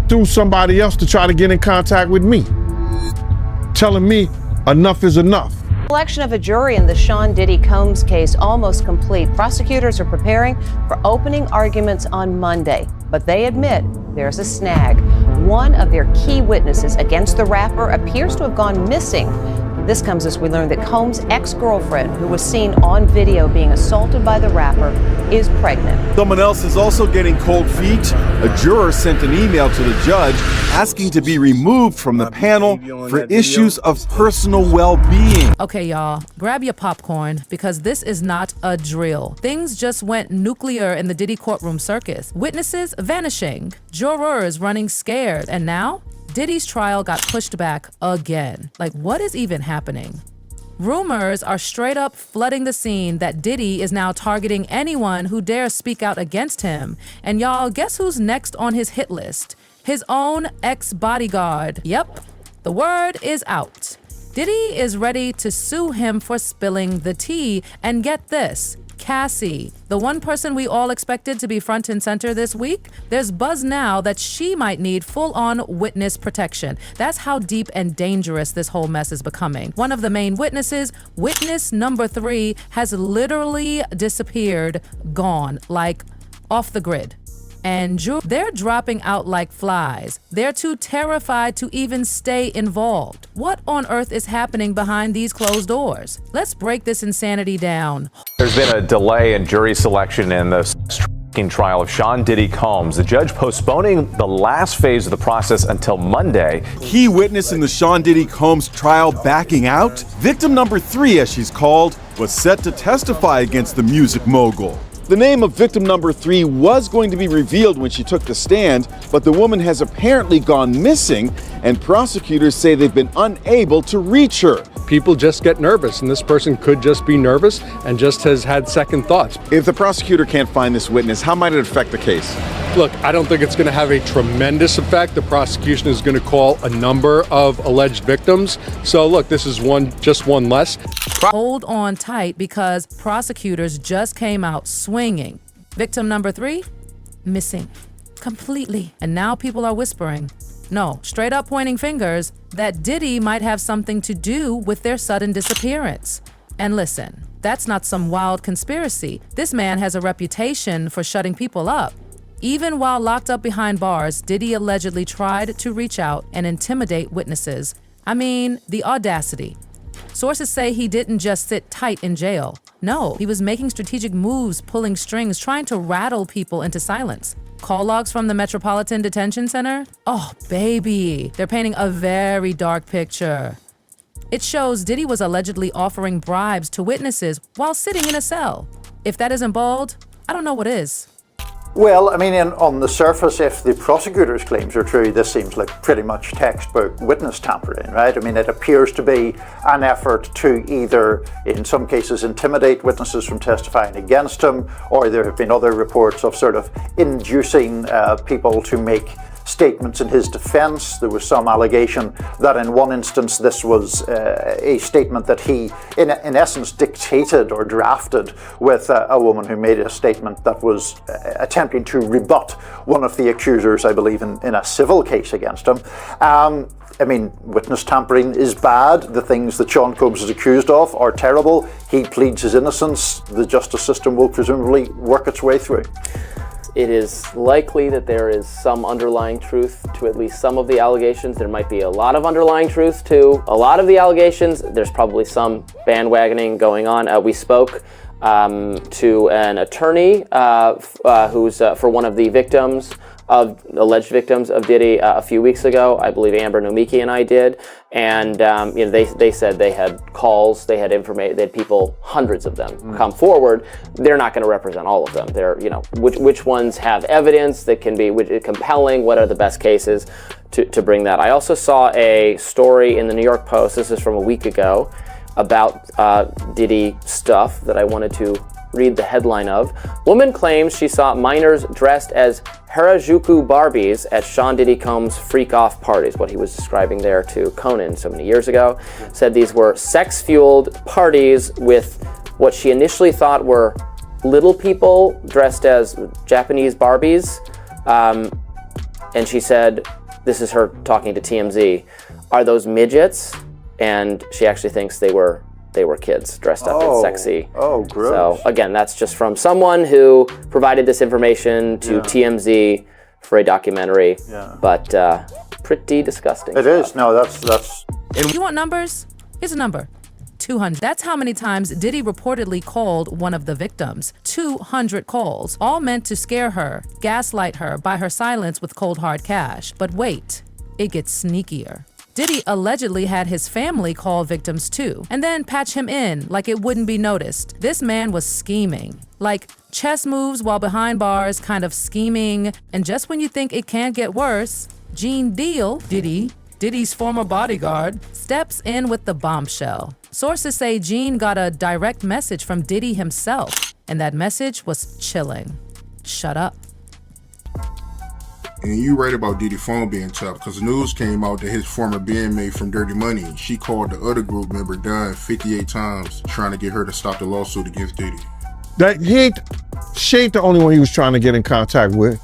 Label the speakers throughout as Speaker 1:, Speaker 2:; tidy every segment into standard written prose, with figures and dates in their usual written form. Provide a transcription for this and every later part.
Speaker 1: through somebody else to try to get in contact with me, telling me enough is enough.
Speaker 2: Selection of a jury in the Sean Diddy Combs case almost complete. Prosecutors are preparing for opening arguments on Monday, but they admit there's a snag. One of their key witnesses against the rapper appears to have gone missing. This comes as we learn that Combs' ex-girlfriend, who was seen on video being assaulted by the rapper, is pregnant.
Speaker 3: Someone else is also getting cold feet. A juror sent an email to the judge asking to be removed from the panel for issues of personal well-being.
Speaker 4: Okay, y'all, grab your popcorn because this is not a drill. Things just went nuclear in the Diddy courtroom circus. Witnesses vanishing, jurors running scared, and now Diddy's trial got pushed back again. Like, what is even happening? Rumors are straight up flooding the scene that Diddy is now targeting anyone who dares speak out against him. And y'all, guess who's next on his hit list? His own ex-bodyguard. Yep, the word is out. Diddy is ready to sue him for spilling the tea. And get this, Cassie, the one person we all expected to be front and center this week, there's buzz now that she might need full-on witness protection. That's how deep and dangerous this whole mess is becoming. One of the main witnesses, witness number 3, has literally disappeared, gone, like off the grid. And they're dropping out like flies. They're too terrified to even stay involved. What on earth is happening behind these closed doors? Let's break this insanity down.
Speaker 5: There's been a delay in jury selection in the trial of Sean Diddy Combs. The judge postponing the last phase of the process until Monday.
Speaker 3: Key witness in the Sean Diddy Combs trial backing out. Victim number 3, as she's called, was set to testify against the music mogul. The name of victim number 3 was going to be revealed when she took the stand, but the woman has apparently gone missing, and prosecutors say they've been unable to reach her.
Speaker 6: People just get nervous, and this person could just be nervous and just has had second thoughts.
Speaker 3: If the prosecutor can't find this witness, how might it affect the case?
Speaker 6: Look, I don't think it's going to have a tremendous effect. The prosecution is going to call a number of alleged victims. So look, this is just one less.
Speaker 4: Hold on tight because prosecutors just came out swinging. Victim number 3, missing completely. And now people are whispering, no, straight up pointing fingers, that Diddy might have something to do with their sudden disappearance. And listen, that's not some wild conspiracy. This man has a reputation for shutting people up. Even while locked up behind bars, Diddy allegedly tried to reach out and intimidate witnesses. I mean, the audacity. Sources say he didn't just sit tight in jail. No, he was making strategic moves, pulling strings, trying to rattle people into silence. Call logs from the Metropolitan Detention Center? Oh, baby, they're painting a very dark picture. It shows Diddy was allegedly offering bribes to witnesses while sitting in a cell. If that isn't bold, I don't know what is.
Speaker 7: Well, I mean, on the surface, if the prosecutor's claims are true, this seems like pretty much textbook witness tampering, right? I mean, it appears to be an effort to either, in some cases, intimidate witnesses from testifying against him, or there have been other reports of sort of inducing people to make statements in his defense. There was some allegation that in one instance this was a statement that he in essence dictated or drafted with a woman who made a statement that was attempting to rebut one of the accusers, I believe, in a civil case against him. I mean, witness tampering is bad. The things that Sean Combs is accused of are terrible. He pleads his innocence. The justice system will presumably work its way through.
Speaker 8: It is likely that there is some underlying truth to at least some of the allegations. There might be a lot of underlying truth to a lot of the allegations. There's probably some bandwagoning going on. We spoke to an attorney who's for one of the alleged victims of Diddy a few weeks ago. I believe Amber Nomiki and I did, and they said they had calls, they had information, they had people, hundreds of them, come forward. They're not going to represent all of them. They're which ones have evidence that can be compelling. What are the best cases to bring that? I also saw a story in the New York Post. This is from a week ago about Diddy stuff that I wanted to read the headline of. Woman claims she saw minors dressed as Harajuku Barbies at Sean Diddy Combs' freak-off parties, what he was describing there to Conan so many years ago. Said these were sex-fueled parties with what she initially thought were little people dressed as Japanese Barbies. And she said, this is her talking to TMZ, "Are those midgets?" And she actually thinks they were kids dressed up in sexy.
Speaker 7: Oh, gross.
Speaker 8: So again, that's just from someone who provided this information to TMZ for a documentary.
Speaker 7: Yeah.
Speaker 8: But pretty disgusting.
Speaker 7: It is. No, that's.
Speaker 4: You want numbers? Here's a number. 200. That's how many times Diddy reportedly called one of the victims. 200 calls, all meant to scare her, gaslight her by her silence with cold hard cash. But wait, it gets sneakier. Diddy allegedly had his family call victims too, and then patch him in like it wouldn't be noticed. This man was scheming. Like chess moves while behind bars, kind of scheming. And just when you think it can't get worse, Gene Deal, Diddy's former bodyguard, steps in with the bombshell. Sources say Gene got a direct message from Diddy himself, and that message was chilling. Shut up.
Speaker 9: And you right about Diddy's phone being tapped, because news came out that his former bandmate from Dirty Money, she called the other group member Dunn 58 times trying to get her to stop the lawsuit against Diddy.
Speaker 1: She ain't the only one he was trying to get in contact with.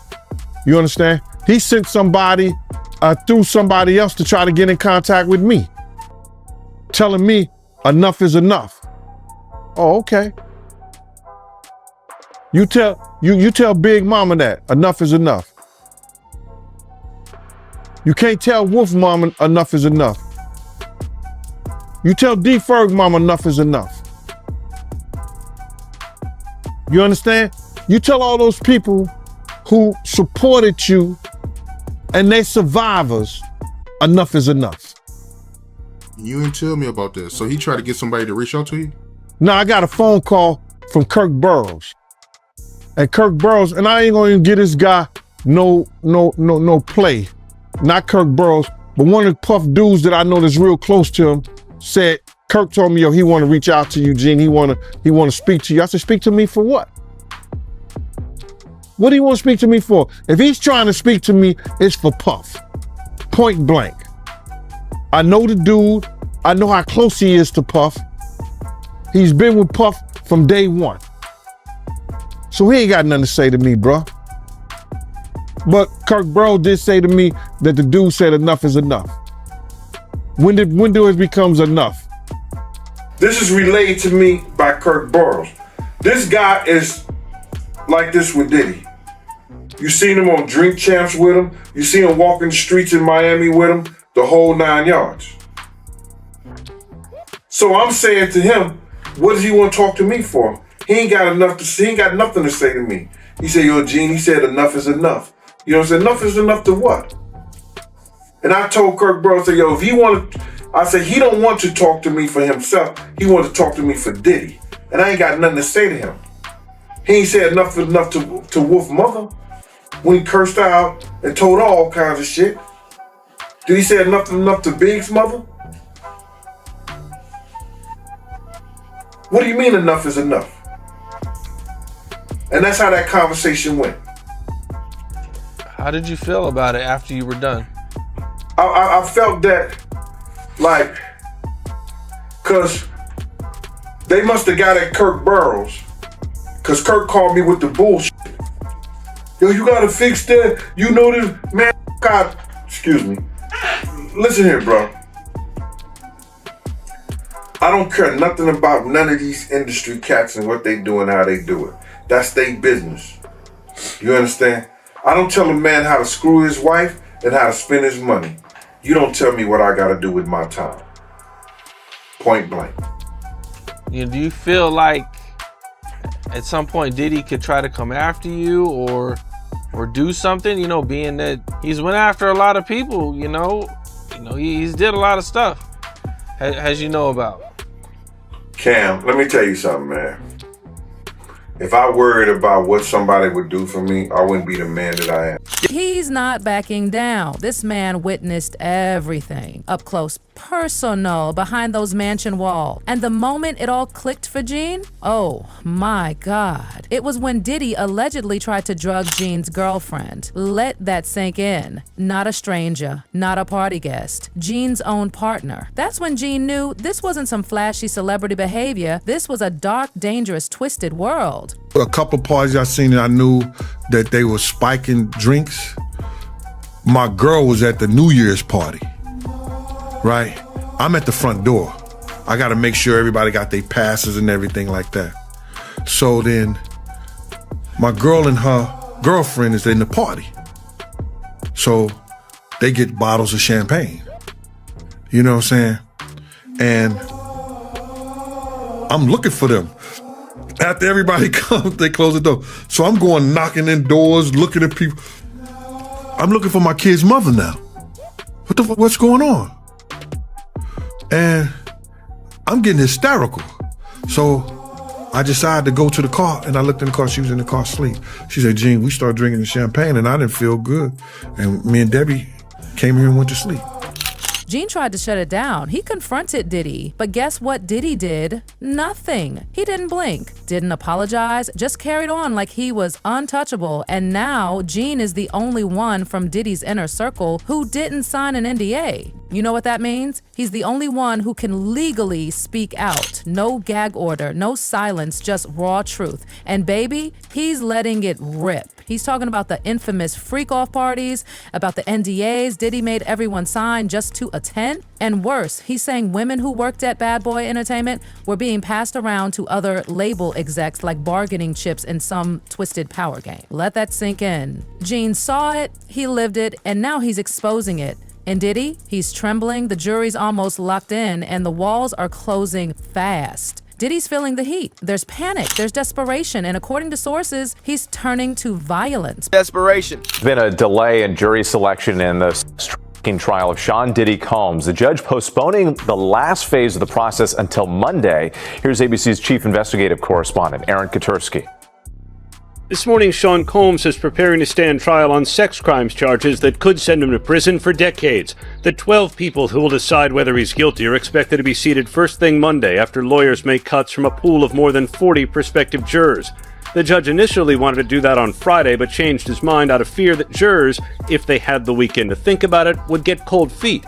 Speaker 1: You understand? He sent somebody through somebody else to try to get in contact with me, telling me enough is enough. Oh, okay. You tell Big Mama that enough is enough. You can't tell Wolf Mama enough is enough. You tell D. Ferg Mama enough is enough. You understand? You tell all those people who supported you and they survivors, enough is enough.
Speaker 9: You didn't tell me about this. So he tried to get somebody to reach out to you?
Speaker 1: Now I got a phone call from Kirk Burrows. And Kirk Burrows, and I ain't gonna even get this guy no play. Not Kirk Burrows, but one of the Puff dudes that I know that's real close to him said, Kirk told me, yo, he wanna reach out to you, Gene. He wanna speak to you. I said, speak to me for what? What do you want to speak to me for? If he's trying to speak to me, it's for Puff. Point blank. I know the dude. I know how close he is to Puff. He's been with Puff from day one. So he ain't got nothing to say to me, bro. But Kirk Burrows did say to me that the dude said enough is enough. When do it becomes enough? This is relayed to me by Kirk Burrows. This guy is like this with Diddy. You seen him on Drink Champs with him. You see him walking the streets in Miami with him, the whole 9 yards. So I'm saying to him, what does he want to talk to me for? He ain't got nothing to say to me. He said, yo, Gene, he said enough is enough. You know what I'm saying? Enough is enough to what? And I told Kirk Burrows, I said, yo, if he wanted, I said, he don't want to talk to me for himself. He wants to talk to me for Diddy. And I ain't got nothing to say to him. He ain't said enough is enough to Wolf Mother when he cursed out and told her all kinds of shit. Did he say enough is enough to Big's mother? What do you mean enough is enough? And that's how that conversation went.
Speaker 10: How did you feel about it after you were done?
Speaker 1: I felt that, like, cause they must have got at Kirk Burrows, cause Kirk called me with the bullshit. Yo, you gotta fix that. You know this, man. God, excuse me. Listen here, bro. I don't care nothing about none of these industry cats and what they do and how they do it. That's their business. You understand? I don't tell a man how to screw his wife and how to spend his money. You don't tell me what I gotta do with my time. Point blank.
Speaker 10: Do you feel like at some point Diddy could try to come after you or do something, being that he's went after a lot of people, he's did a lot of stuff, as you know about.
Speaker 1: Cam, let me tell you something, man. If I worried about what somebody would do for me, I wouldn't be the man that I am.
Speaker 4: He's not backing down. This man witnessed everything, up close, personal, behind those mansion walls. And the moment it all clicked for Gene, oh my God. It was when Diddy allegedly tried to drug Gene's girlfriend. Let that sink in. Not a stranger, not a party guest, Gene's own partner. That's when Gene knew this wasn't some flashy celebrity behavior. This was a dark, dangerous, twisted world.
Speaker 1: A couple parties I seen, I knew that they were spiking drinks. my girl was at the New Year's party, right? I'm at the front door. I got to make sure everybody got their passes and everything like that. So then my girl and her girlfriend is in the party. So they get bottles of champagne. You know what I'm saying? And I'm looking for them. After everybody comes, they close the door. So I'm going knocking in doors, looking at people. I'm looking for my kid's mother now. What's going on? And I'm getting hysterical. So I decided to go to the car, and I looked in the car. She was in the car asleep. She said, Gene, we started drinking the champagne, and I didn't feel good. And me and Debbie came here and went to sleep.
Speaker 4: Gene tried to shut it down. He confronted Diddy, but guess what Diddy did? Nothing. He didn't blink, didn't apologize, just carried on like he was untouchable. And now Gene is the only one from Diddy's inner circle who didn't sign an NDA. You know what that means? He's the only one who can legally speak out. No gag order, no silence, just raw truth. And baby, he's letting it rip. He's talking about the infamous freak-off parties, about the NDAs Diddy made everyone sign just to attend. And worse, he's saying women who worked at Bad Boy Entertainment were being passed around to other label execs like bargaining chips in some twisted power game. Let that sink in. Gene saw it, he lived it, and now he's exposing it. And Diddy, he's trembling, the jury's almost locked in, and the walls are closing fast. Diddy's feeling the heat. There's panic, there's desperation, and according to sources, he's turning to violence.
Speaker 11: Desperation.
Speaker 5: There's been a delay in jury selection in the striking trial of Sean Diddy Combs. The judge postponing the last phase of the process until Monday. Here's ABC's chief investigative correspondent, Aaron Katursky.
Speaker 12: This morning, Sean Combs is preparing to stand trial on sex crimes charges that could send him to prison for decades. The 12 people who will decide whether he's guilty are expected to be seated first thing Monday after lawyers make cuts from a pool of more than 40 prospective jurors. The judge initially wanted to do that on Friday, but changed his mind out of fear that jurors, if they had the weekend to think about it, would get cold feet.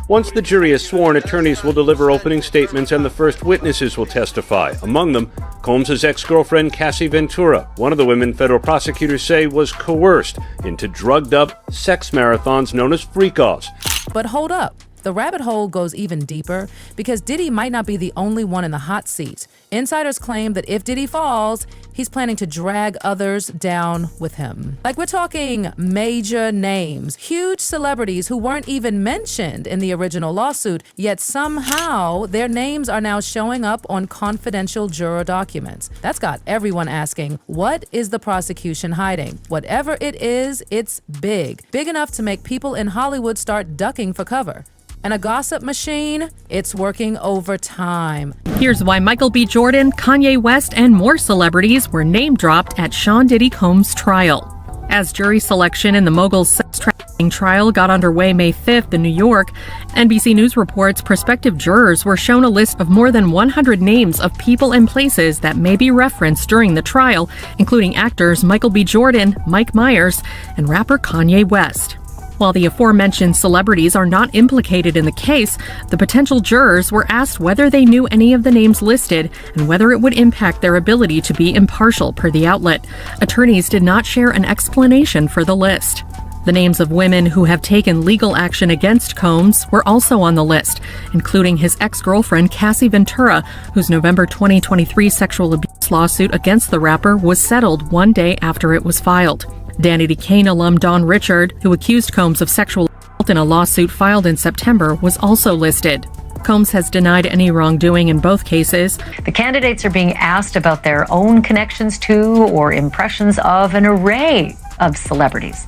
Speaker 12: Once the jury is sworn, attorneys will deliver opening statements and the first witnesses will testify. Among them, Combs' ex-girlfriend Cassie Ventura, one of the women federal prosecutors say was coerced into drugged-up sex marathons known as freak-offs.
Speaker 4: But hold up. The rabbit hole goes even deeper because Diddy might not be the only one in the hot seat. Insiders claim that if Diddy falls, he's planning to drag others down with him. Like we're talking major names, huge celebrities who weren't even mentioned in the original lawsuit, yet somehow their names are now showing up on confidential juror documents. That's got everyone asking, what is the prosecution hiding? Whatever it is, it's big. Big enough to make people in Hollywood start ducking for cover. And a gossip machine, it's working overtime.
Speaker 13: Here's why Michael B. Jordan, Kanye West, and more celebrities were name-dropped at Sean Diddy Combs' trial. As jury selection in the mogul's sex trafficking trial got underway May 5th in New York, NBC News reports prospective jurors were shown a list of more than 100 names of people and places that may be referenced during the trial, including actors Michael B. Jordan, Mike Myers, and rapper Kanye West. While the aforementioned celebrities are not implicated in the case, the potential jurors were asked whether they knew any of the names listed and whether it would impact their ability to be impartial, per the outlet. Attorneys did not share an explanation for the list. The names of women who have taken legal action against Combs were also on the list, including his ex-girlfriend Cassie Ventura, whose November 2023 sexual abuse lawsuit against the rapper was settled one day after it was filed. Danity Kane alum Dawn Richard, who accused Combs of sexual assault in a lawsuit filed in September, was also listed. Combs has denied any wrongdoing in both cases.
Speaker 14: The candidates are being asked about their own connections to or impressions of an array of celebrities,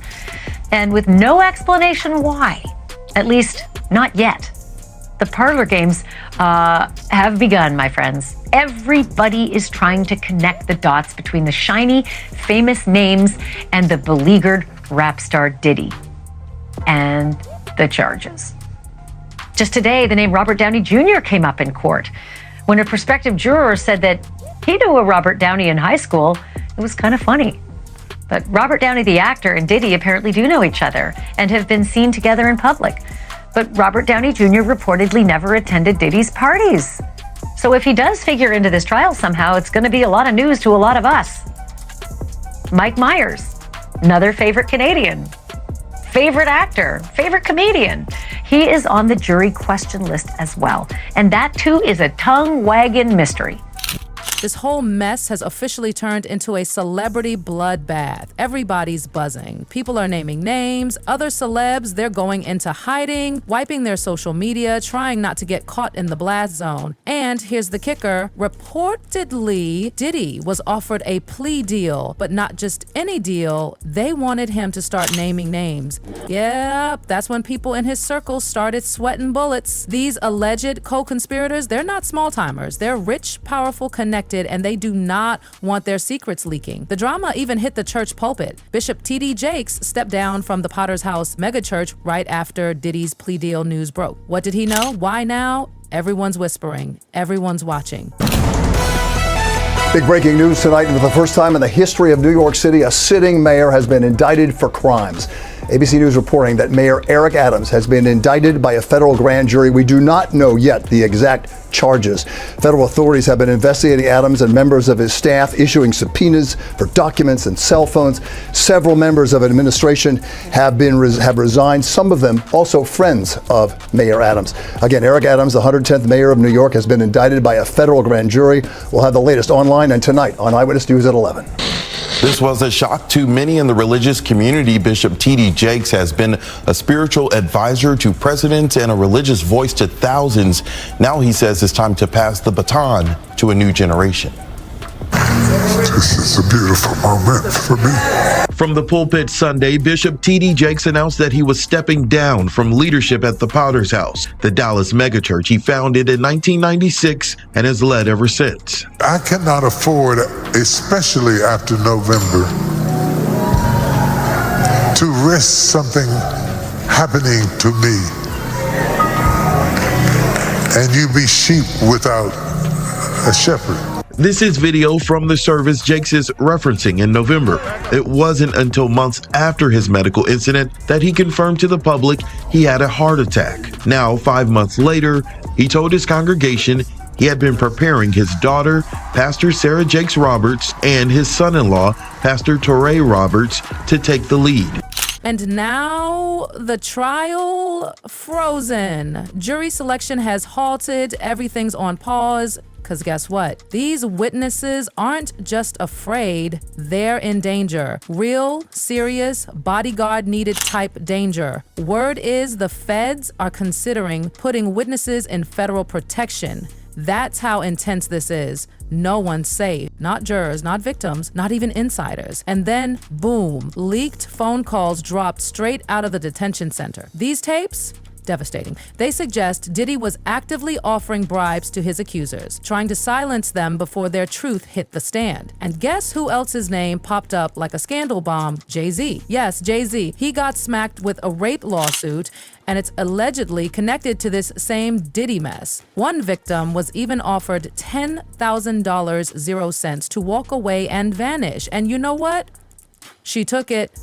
Speaker 14: and with no explanation why, at least not yet. The parlor games have begun, my friends. Everybody is trying to connect the dots between the shiny, famous names and the beleaguered rap star Diddy and the charges. Just today, the name Robert Downey Jr. came up in court. When a prospective juror said that he knew a Robert Downey in high school, it was kind of funny. But Robert Downey, the actor, and Diddy apparently do know each other and have been seen together in public. But Robert Downey Jr. reportedly never attended Diddy's parties. So if he does figure into this trial somehow, it's going to be a lot of news to a lot of us. Mike Myers, another favorite Canadian. favorite actor, favorite comedian. He is on the jury question list as well. And that too is a tongue-wagging mystery.
Speaker 4: This whole mess has officially turned into a celebrity bloodbath. Everybody's buzzing. People are naming names. Other celebs, they're going into hiding, wiping their social media, trying not to get caught in the blast zone. And here's the kicker. Reportedly, Diddy was offered a plea deal, but not just any deal. They wanted him to start naming names. Yep, that's when people in his circle started sweating bullets. These alleged co-conspirators, they're not small-timers. They're rich, powerful, connected, and they do not want their secrets leaking. The drama even hit the church pulpit. Bishop T.D. Jakes stepped down from the Potter's House megachurch right after Diddy's plea deal news broke. What did he know? Why now? Everyone's whispering. Everyone's watching.
Speaker 11: Big breaking news tonight. For the first time in the history of New York City, a sitting mayor has been indicted for crimes. ABC News reporting that Mayor Eric Adams has been indicted by a federal grand jury. We do not know yet the exact charges. Federal authorities have been investigating Adams and members of his staff, issuing subpoenas for documents and cell phones. Several members of administration have resigned, some of them also friends of Mayor Adams. Again, Eric Adams, the 110th mayor of New York, has been indicted by a federal grand jury. We'll have the latest online and tonight on Eyewitness News at 11.
Speaker 15: This was a shock to many in the religious community. Bishop T.D. Jakes has been a spiritual advisor to presidents and a religious voice to thousands. Now he says it's time to pass the baton to a new generation.
Speaker 16: This is a beautiful moment for me.
Speaker 15: From the pulpit Sunday, Bishop T.D. Jakes announced that he was stepping down from leadership at the Potter's House, the Dallas megachurch he founded in 1996 and has led ever since.
Speaker 16: I cannot afford, especially after November, to risk something happening to me and you be sheep without a shepherd.
Speaker 15: This is video from the service Jakes is referencing in November. It wasn't until months after his medical incident that he confirmed to the public he had a heart attack. Now, 5 months later, he told his congregation he had been preparing his daughter, Pastor Sarah Jakes Roberts, and his son-in-law, Pastor Torrey Roberts, to take the lead.
Speaker 4: And now the trial frozen. Jury selection has halted. Everything's on pause. Because guess what? These witnesses aren't just afraid, they're in danger. Real, serious, bodyguard needed type danger. Word is the feds are considering putting witnesses in federal protection. That's how intense this is. No one's safe. Not jurors, not victims, not even insiders. And then, boom, leaked phone calls dropped straight out of the detention center. These tapes? Devastating. They suggest Diddy was actively offering bribes to his accusers, trying to silence them before their truth hit the stand. And guess who else's name popped up like a scandal bomb? Jay-Z. Yes, Jay-Z. He got smacked with a rape lawsuit, and it's allegedly connected to this same Diddy mess. One victim was even offered $10,000 0 cents to walk away and vanish. And you know what? She took it.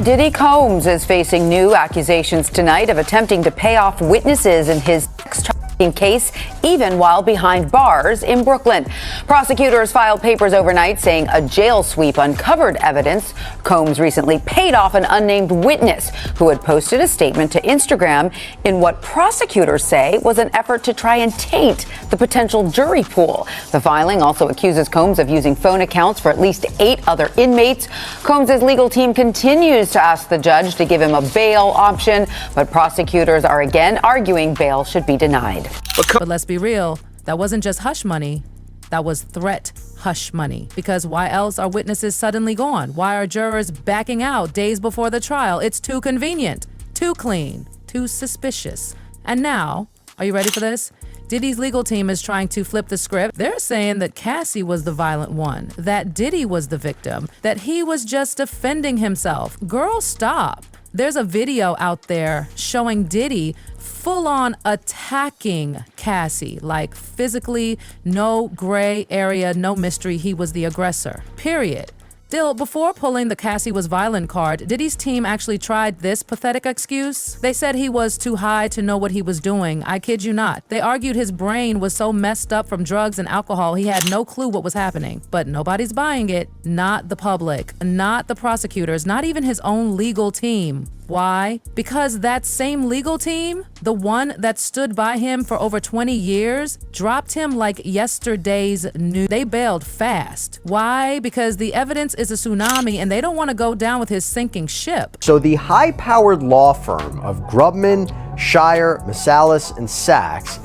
Speaker 2: Diddy Combs is facing new accusations tonight of attempting to pay off witnesses in his sex trafficking case, even while behind bars in Brooklyn. Prosecutors filed papers overnight saying a jail sweep uncovered evidence. Combs recently paid off an unnamed witness who had posted a statement to Instagram in what prosecutors say was an effort to try and taint the potential jury pool. The filing also accuses Combs of using phone accounts for at least 8 other inmates. Combs' legal team continues to ask the judge to give him a bail option, but prosecutors are again arguing bail should be denied.
Speaker 4: But let's be real, that wasn't just hush money. That was threat hush money. Because why else are witnesses suddenly gone? Why are jurors backing out days before the trial? It's too convenient, too clean, too suspicious. And now, are you ready for this? Diddy's legal team is trying to flip the script. They're saying that Cassie was the violent one, that Diddy was the victim, that he was just defending himself. Girl, stop. There's a video out there showing Diddy full-on attacking Cassie, like physically, no gray area, no mystery, he was the aggressor, period. Still, before pulling the Cassie was violent card, Diddy's team actually tried this pathetic excuse. They said he was too high to know what he was doing. I kid you not. They argued his brain was so messed up from drugs and alcohol he had no clue what was happening. But nobody's buying it. Not the public, not the prosecutors, not even his own legal team. Why? Because that same legal team, the one that stood by him for over 20 years, dropped him like yesterday's news. They bailed fast. Why? Because the evidence is a tsunami and they don't want to go down with his sinking ship.
Speaker 17: So the high-powered law firm of Grubman, Shire, Masalis, and Sachs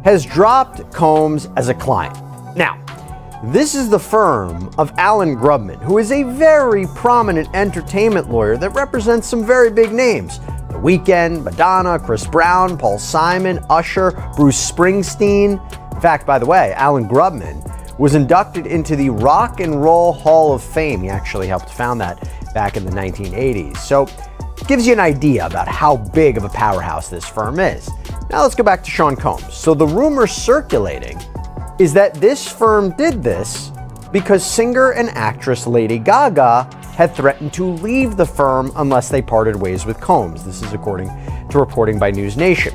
Speaker 17: has dropped Combs as a client. Now, this is the firm of Alan Grubman, who is a very prominent entertainment lawyer that represents some very big names. The Weeknd, Madonna, Chris Brown, Paul Simon, Usher, Bruce Springsteen. In fact, by the way, Alan Grubman was inducted into the Rock and Roll Hall of Fame. He actually helped found that back in the 1980s. So it gives you an idea about how big of a powerhouse this firm is. Now let's go back to Sean Combs. So the rumor circulating is that this firm did this because singer and actress Lady Gaga had threatened to leave the firm unless they parted ways with Combs. This is according to reporting by News Nation.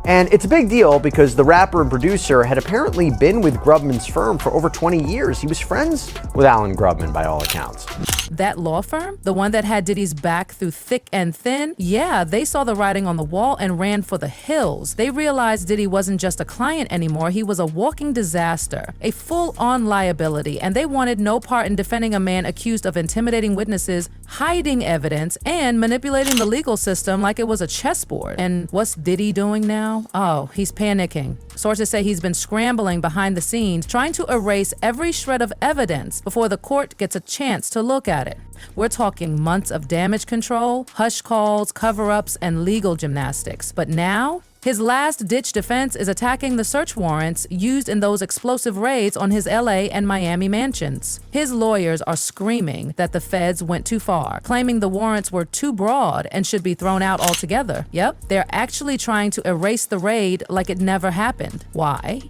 Speaker 17: And it's a big deal because the rapper and producer had apparently been with Grubman's firm for over 20 years. He was friends with Alan Grubman by all accounts.
Speaker 4: That law firm, the one that had Diddy's back through thick and thin, yeah, they saw the writing on the wall and ran for the hills. They realized Diddy wasn't just a client anymore, he was a walking disaster, a full-on liability, and they wanted no part in defending a man accused of intimidating witnesses, hiding evidence, and manipulating the legal system like it was a chessboard. And what's Diddy doing now? Oh, he's panicking. Sources say he's been scrambling behind the scenes, trying to erase every shred of evidence before the court gets a chance to look at it. We're talking months of damage control, hush calls, cover-ups, and legal gymnastics. But now, his last-ditch defense is attacking the search warrants used in those explosive raids on his LA and Miami mansions. His lawyers are screaming that the feds went too far, claiming the warrants were too broad and should be thrown out altogether. Yep, they're actually trying to erase the raid like it never happened. Why?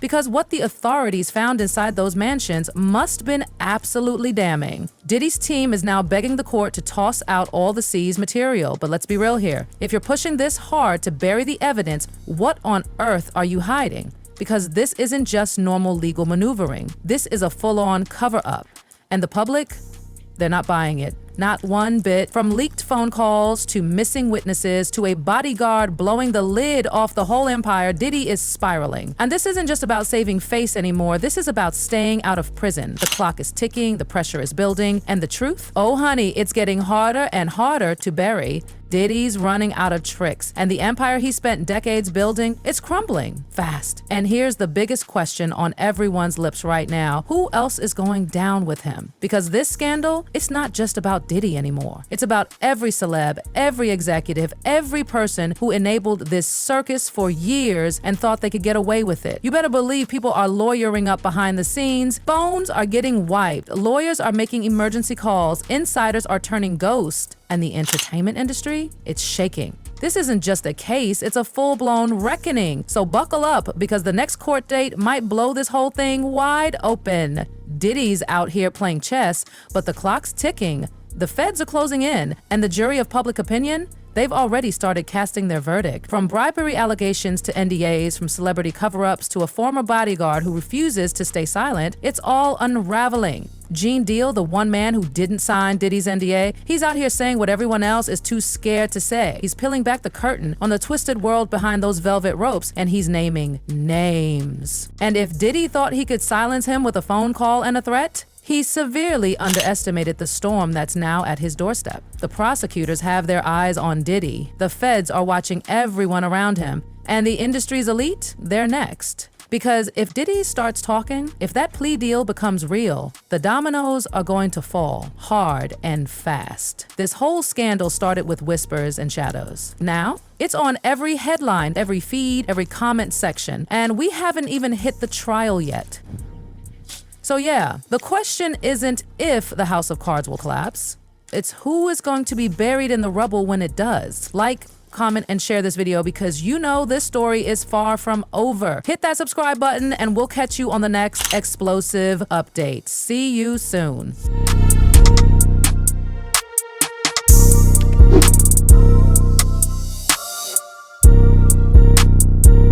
Speaker 4: Because what the authorities found inside those mansions must have been absolutely damning. Diddy's team is now begging the court to toss out all the seized material, but let's be real here. If you're pushing this hard to bury the evidence, what on earth are you hiding? Because this isn't just normal legal maneuvering. This is a full-on cover-up. And the public, they're not buying it. Not one bit. From leaked phone calls to missing witnesses to a bodyguard blowing the lid off the whole empire, Diddy is spiraling. And this isn't just about saving face anymore. This is about staying out of prison. The clock is ticking, the pressure is building, and the truth? Oh honey, it's getting harder and harder to bury. Diddy's running out of tricks, and the empire he spent decades building, it's crumbling fast. And here's the biggest question on everyone's lips right now. Who else is going down with him? Because this scandal, it's not just about Diddy anymore. It's about every celeb, every executive, every person who enabled this circus for years and thought they could get away with it. You better believe people are lawyering up behind the scenes. Phones are getting wiped. Lawyers are making emergency calls. Insiders are turning ghost. And the entertainment industry, it's shaking. This isn't just a case, it's a full-blown reckoning. So buckle up, because the next court date might blow this whole thing wide open. Diddy's out here playing chess, but the clock's ticking. The feds are closing in, and the jury of public opinion, they've already started casting their verdict. From bribery allegations to NDAs, from celebrity cover-ups to a former bodyguard who refuses to stay silent, it's all unraveling. Gene Deal, the one man who didn't sign Diddy's NDA, he's out here saying what everyone else is too scared to say. He's peeling back the curtain on the twisted world behind those velvet ropes, and he's naming names. And if Diddy thought he could silence him with a phone call and a threat, he severely underestimated the storm that's now at his doorstep. The prosecutors have their eyes on Diddy. The feds are watching everyone around him. And the industry's elite, they're next. Because if Diddy starts talking, if that plea deal becomes real, the dominoes are going to fall hard and fast. This whole scandal started with whispers and shadows. Now, it's on every headline, every feed, every comment section, and we haven't even hit the trial yet. So yeah, the question isn't if the house of cards will collapse, it's who is going to be buried in the rubble when it does. Like, comment, and share this video, because you know this story is far from over. Hit that subscribe button and we'll catch you on the next explosive update. See you soon.